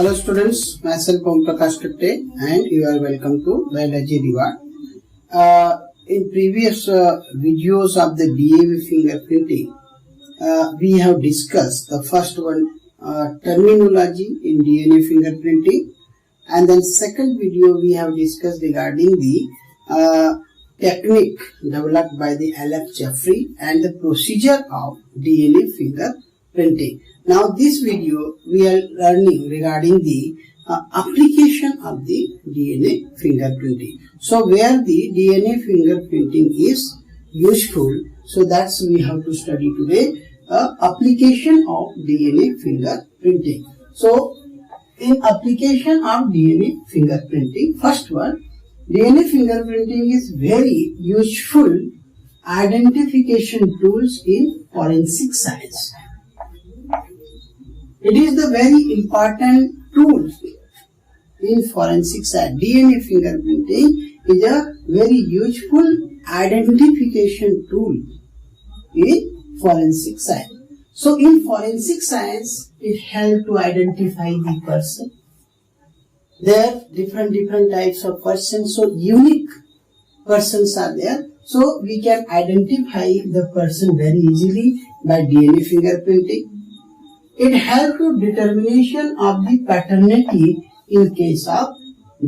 Hello students, myself Om Prakash Katte and you are welcome to Biology Reward. In previous videos of the DNA fingerprinting, we have discussed the first one, terminology in DNA fingerprinting, and then second video we have discussed regarding the technique developed by the Alex Jeffrey and the procedure of DNA fingerprinting. Now this video we are learning regarding the application of the DNA fingerprinting. So where the DNA fingerprinting is useful, so that's we have to study today, application of DNA fingerprinting. So in application of DNA fingerprinting, first one, DNA fingerprinting is very useful identification tools in forensic science. It is the very important tool in forensic science. DNA fingerprinting is a very useful identification tool in forensic science. So in forensic science, it helps to identify the person. There are different types of persons, so unique persons are there. So we can identify the person very easily by DNA fingerprinting. It helps to determination of the paternity in case of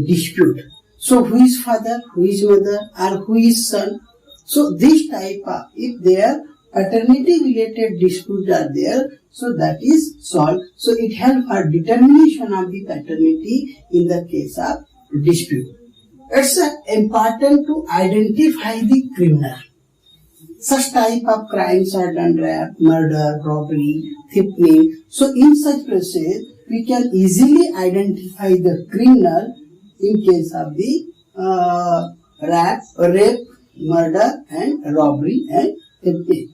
dispute. So who is father, who is mother, or who is son. So this type of, if their paternity related disputes are there, so that is solved. So it helps for determination of the paternity in the case of dispute. It's important to identify the criminal. Such type of crimes are done, rape, murder, robbery, theft. So in such process, we can easily identify the criminal in case of the rape, murder and robbery and theft.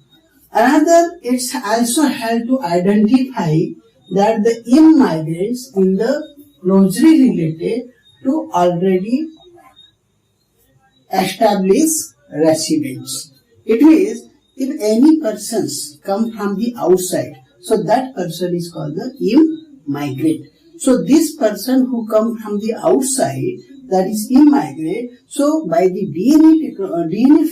Another, it's also help to identify that the immigrants in the closely related to already established residents. It means if any persons come from the outside, so that person is called the immigrant. So this person who come from the outside, that is immigrant. So by the DNA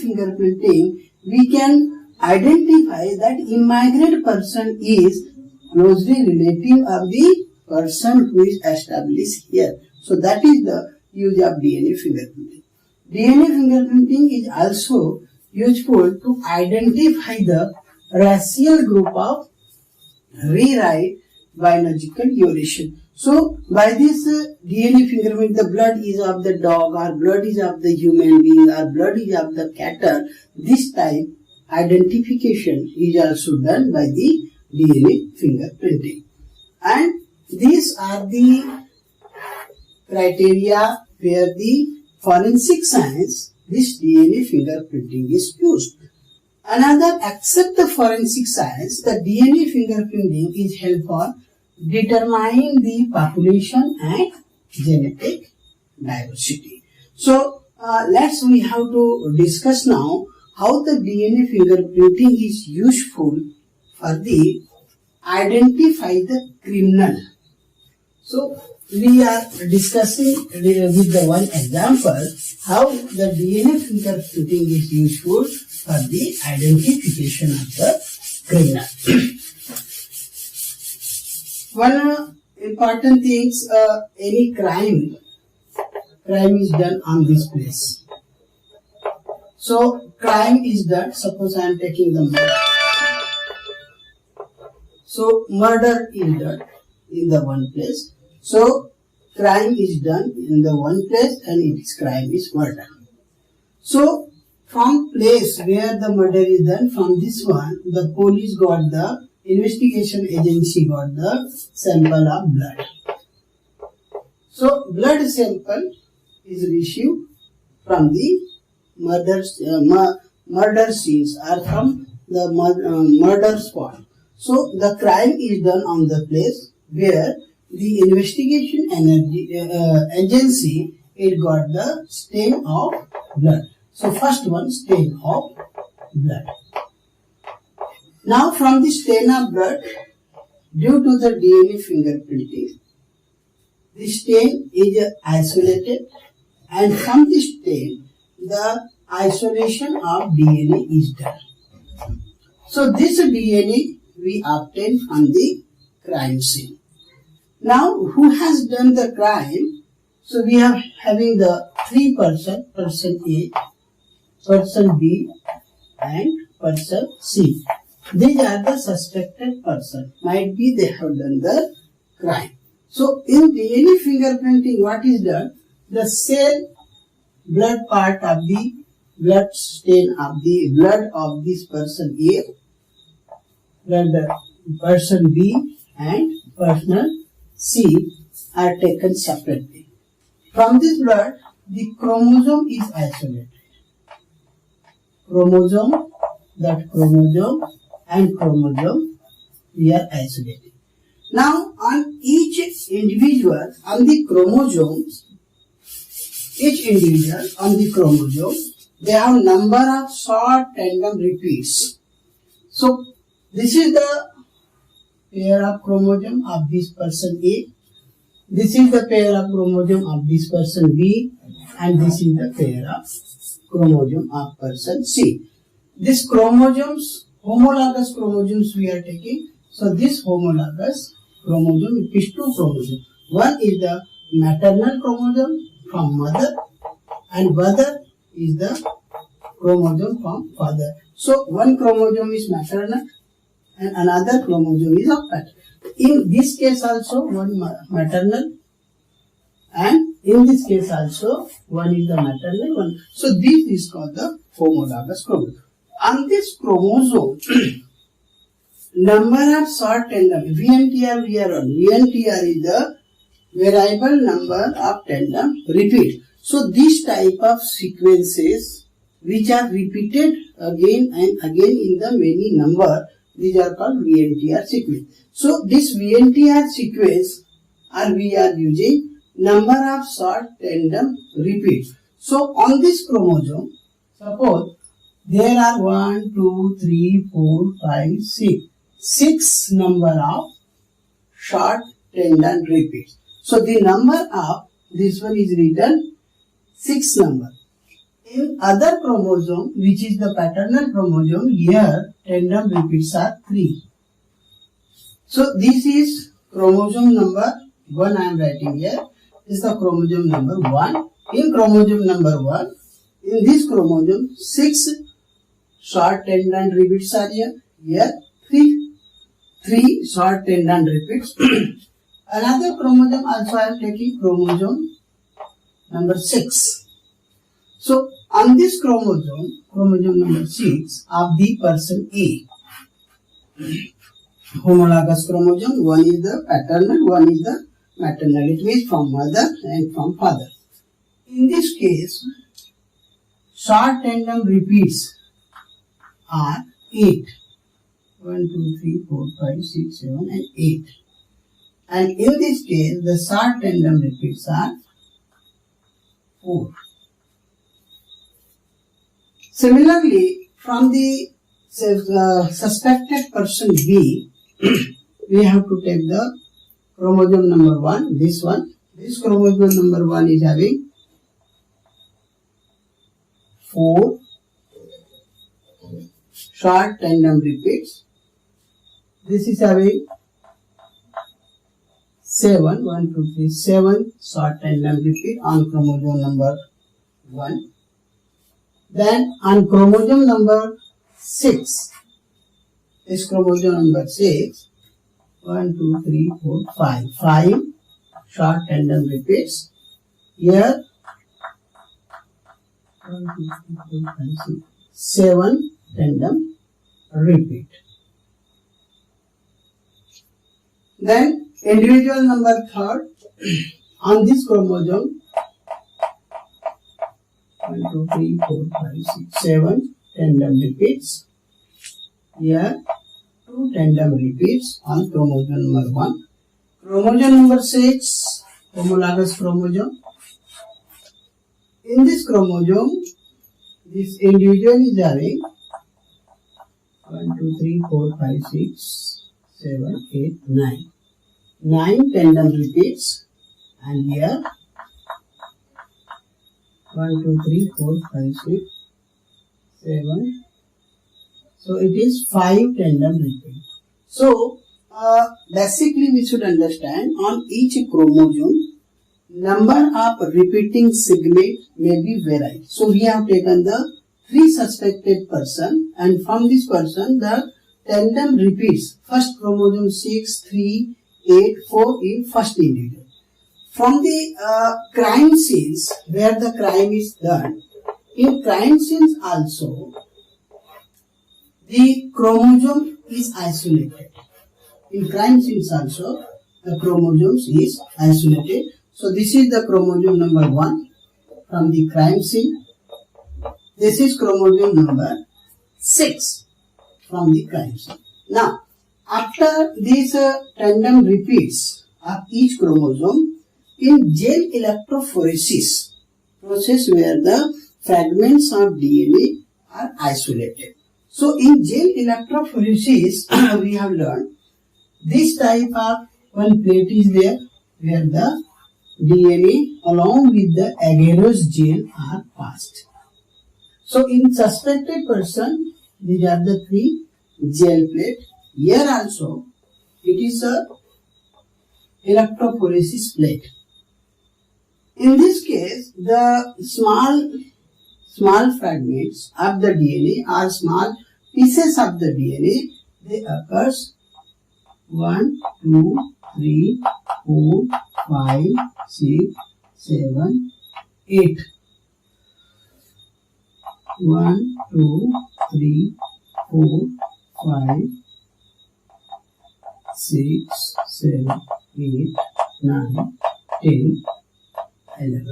fingerprinting, we can identify that immigrant person is closely relative of the person who is established here. So that is the use of DNA fingerprinting. DNA fingerprinting is also useful to identify the racial group of rewrite biological duration. So by this DNA fingerprint, the blood is of the dog or blood is of the human being or blood is of the cat. This type identification is also done by the DNA fingerprinting. And these are the criteria where the forensic science, this DNA fingerprinting is used. Another, except the forensic science, the DNA fingerprinting is helpful for determining the population and genetic diversity. So, we have to discuss now how the DNA fingerprinting is useful for the identify the criminal. So, we are discussing with the one example how the DNA fingerprinting is useful for the identification of the criminal. One important thing, any crime is done on this place. So crime is done, suppose I am taking the murder. So murder is done in the one place. So crime is done in the one place and its crime is murder. So from place where the murder is done, from this one, the police got the investigation agency got the sample of blood. So blood sample is received from the murder scenes or from the murder spot. So the crime is done on the place where the investigation agency, it got the stain of blood. So first one, stain of blood. Now from the stain of blood, due to the DNA fingerprinting, This chain is isolated, and from this chain, the isolation of DNA is done. So this DNA we obtain from the crime scene. Now, who has done the crime? So we are having the three person A, person B, and person C. These are the suspected person. Might be they have done the crime. So in DNA fingerprinting, what is done? The cell blood part of the blood stain of the blood of this person A, person B, and person C are taken separately. From this blood, the chromosome is isolated. Chromosome and chromosome, we are isolating. Now, on each individual, on the chromosomes, they have number of short tandem repeats. So, this is the pair of chromosome of this person A. This is the pair of chromosome of this person B, and this is the pair of chromosome of person C. This chromosomes, homologous chromosomes we are taking. So this homologous chromosome is two chromosomes. One is the maternal chromosome from mother, and other is the chromosome from father. So one chromosome is maternal and another chromosome is of paternal. In this case also one maternal, and in this case also one is the maternal one. So this is called the homologous chromosome. On this chromosome, number of short tandem, VNTR we are on. VNTR is the variable number of tandem repeat. So this type of sequences which are repeated again and again in the many number, these are called VNTR sequence. So this VNTR sequence we are using number of short tandem repeats. So on this chromosome, suppose there are 1, 2, 3, 4, 5, 6. 6 number of short tandem repeats. So the number of this one is written 6 number. In other chromosome, which is the paternal chromosome, here tandem repeats are 3. So this is chromosome number 1 I am writing here. This is the chromosome number 1. In chromosome number 1, in this chromosome 6 short tandem repeats are here. Here 3 short tandem repeats. Another chromosome also I am taking chromosome number 6. So on this chromosome number 6 of the person A, homologous chromosome, one is the paternal, one is the maternal. It means from mother and from father. In this case, short tandem repeats are 8. 1, 2, 3, 4, 5, 6, 7 and 8. And in this case, the short tandem repeats are 4. Similarly, from the suspected person B, we have to take the chromosome number 1, this one. This chromosome number 1 is having 4 short tandem repeats. This is having 7, 1, 2, 3, 7 short tandem repeat on chromosome number 1. Then on chromosome number 6, this chromosome number 6, 1, 2, 3, 4, 5. 5 short tandem repeats. Here 1, 2, 3, 4, 5, 6, 7 tandem repeat. Then individual number 3, on this chromosome 1, 2, 3, 4, 5, 6, 7 tandem repeats. Here 2 tandem repeats on chromosome number 1. Chromosome number 6, homologous chromosome. In this chromosome, this individual is having 1, 2, 3, 4, 5, 6, 7, 8, 9. 9 tandem repeats, and here 1, 2, 3, 4, 5, 6, 7. So it is 5 tandem repeat. So basically we should understand on each chromosome number of repeating segment may be varied. So we have taken the 3 suspected person, and from this person the tandem repeats first chromosome 6, 3, 8, 4 in first individual. From the crime scenes where the crime is done, in crime scenes also the chromosome is isolated. In crime scenes also the chromosomes is isolated. So this is the chromosome number 1 from the crime scene. This is chromosome number 6 from the crime scene. Now, after these tandem repeats of each chromosome, in gel electrophoresis process where the fragments of DNA are isolated. So, in gel electrophoresis, we have learned this type of one plate is there where the DNA along with the agarose gel are passed. So in suspected person, these are the 3 gel plate. Here also it is a electrophoresis plate. In this case, the small fragments of the DNA or small pieces of the DNA, they occurs 1, 2, 3, 4, 5, 6, 7, 8. 1, 2, 3, 4, 5, 6, 7, 8, 9, 10, 11.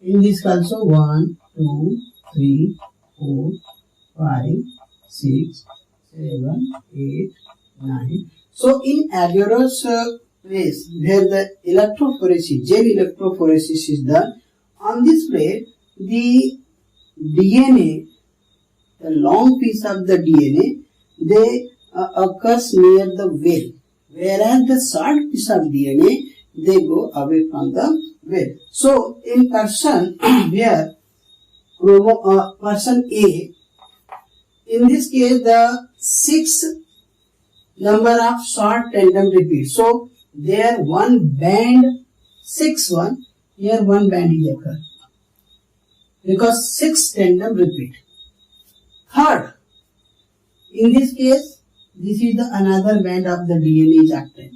In this also 1, 2, 3, 4, 5, 6, 7, 8, 9. So in agarose place where the electrophoresis, gel electrophoresis is done, on this plate the DNA, the long piece of the DNA, they occurs near the well, whereas the short piece of DNA, they go away from the well. So in person where person A, in this case the 6 number of short tandem repeats. So there one band 6 1, here one band is occur because 6 tandem repeat. Third, in this case this is the another band of the DNA is active.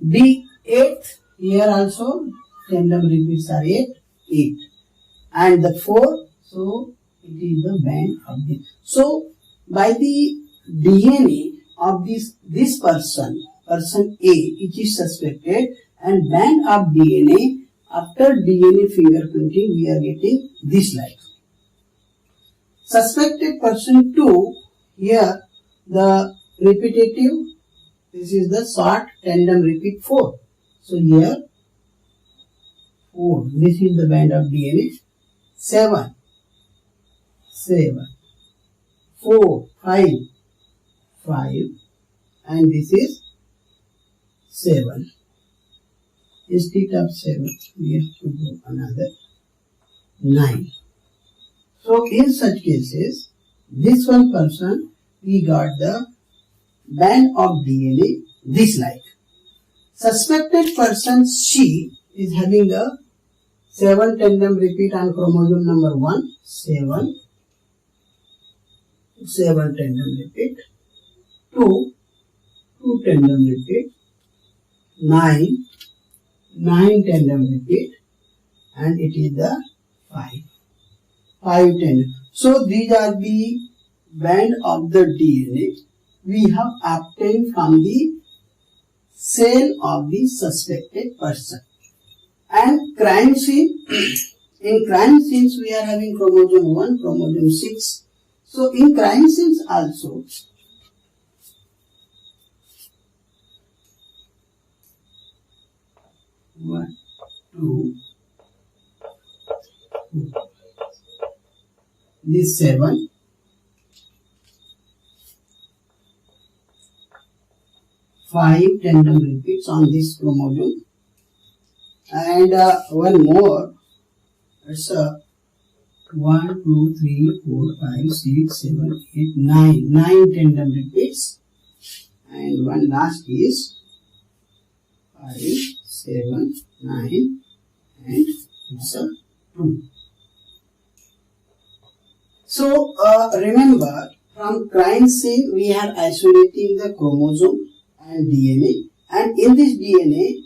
The 8th, here also tandem repeats are 8, and the 4th, so it is the band of this. So by the DNA of this person A, it is suspected, and band of DNA, after DNA fingerprinting we are getting this like. Suspected person 2, here the repetitive, this is the short tandem repeat 4. So here 4, this is the band of DNA. 7, 4, 5, and this is 7. Instead of 7, we have to go another 9. So in such cases, this one person, we got the band of DNA this like. Suspected person C is having a 7 tandem repeat on chromosome number 1, 7 tandem repeat, 2 tandem repeat, 9 tandem repeat, and it is the 5 tandem. So these are the band of the DNA we have obtained from the cell of the suspected person. And crime scene, in crime scenes we are having chromosome 1, chromosome 6. So in crime scenes also, one, two, this 7, 5 tandem repeats on this chromosome, And one more. It's 1, 2, 3, 4, 5, 6, 7, 8, 9. 9 tandem repeats. And one last is 5, 7, 9, and it's a 2. So remember, from crime scene we are isolating the chromosome and DNA, and in this DNA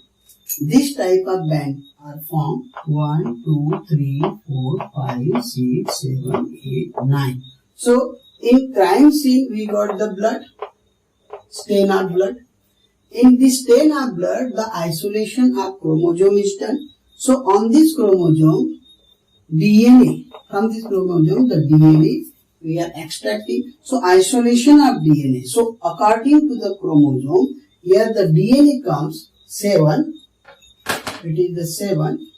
this type of band are formed 1, 2, 3, 4, 5, 6, 7, 8, 9. So in crime scene we got the blood, stain of blood. In this stain of blood the isolation of chromosome is done. So on this chromosome DNA, from this chromosome the DNA we are extracting. So isolation of DNA. So according to the chromosome, here the DNA comes 7. It is the 7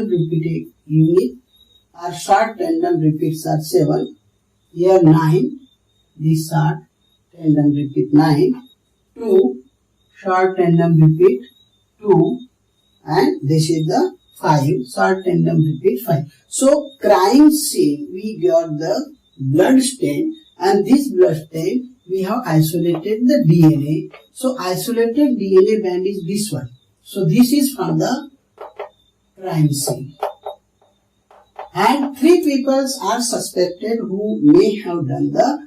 repeated unit or short tandem repeats are 7. Here 9, this short tandem repeat 9. 2 short tandem repeat 2, and this is the 5 short tandem repeat 5. So crime scene we got the blood stain, and this blood stain we have isolated the DNA. So isolated DNA band is this one. So this is from the crime scene. And 3 people are suspected who may have done the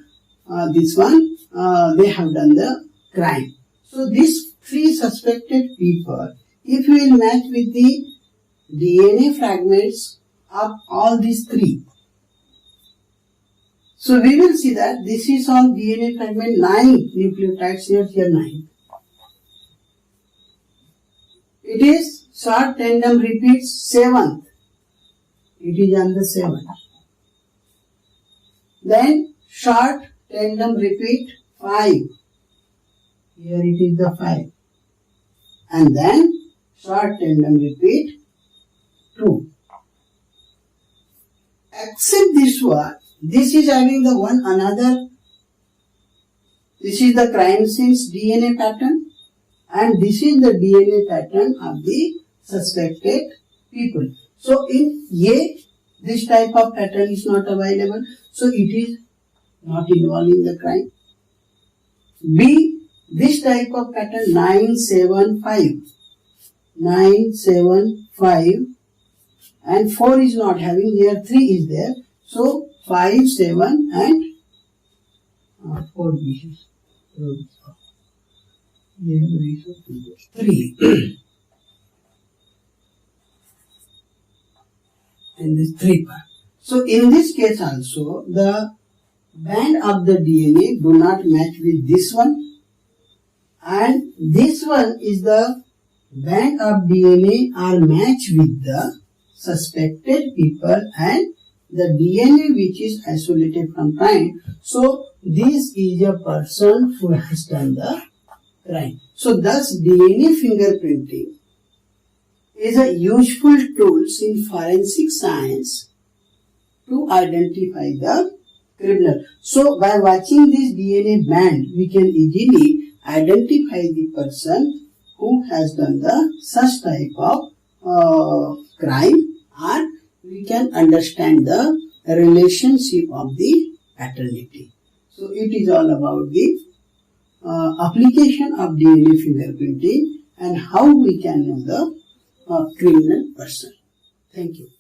they have done the crime. So these 3 suspected people, if we will match with the DNA fragments of all these 3, so we will see that this is on DNA fragment 9 nucleotides, here 9. It is short tandem repeats 7th. It is on the 7th. Then short tandem repeat 5. Here it is the 5. And then short tandem repeat 2. Except this one, this is having the one another. This is the crime scene's DNA pattern, and this is the DNA pattern of the suspected people. So in A, this type of pattern is not available, so it is not involved in the crime. B, this type of pattern 9, 7, 5. 9, 7, 5, and 4 is not having, here 3 is there. So 5, 7 and 4 pieces. 3. And this 3 part. So in this case also, the band of the DNA do not match with this one, and this one is the band of DNA are matched with the suspected people and the DNA which is isolated from crime. So this is a person who has done the crime. So thus DNA fingerprinting is a useful tool in forensic science to identify the criminal. So by watching this DNA band, we can easily identify the person who has done the such type of crime, or we can understand the relationship of the paternity. So it is all about the application of DNA fingerprinting and how we can know the criminal person. Thank you.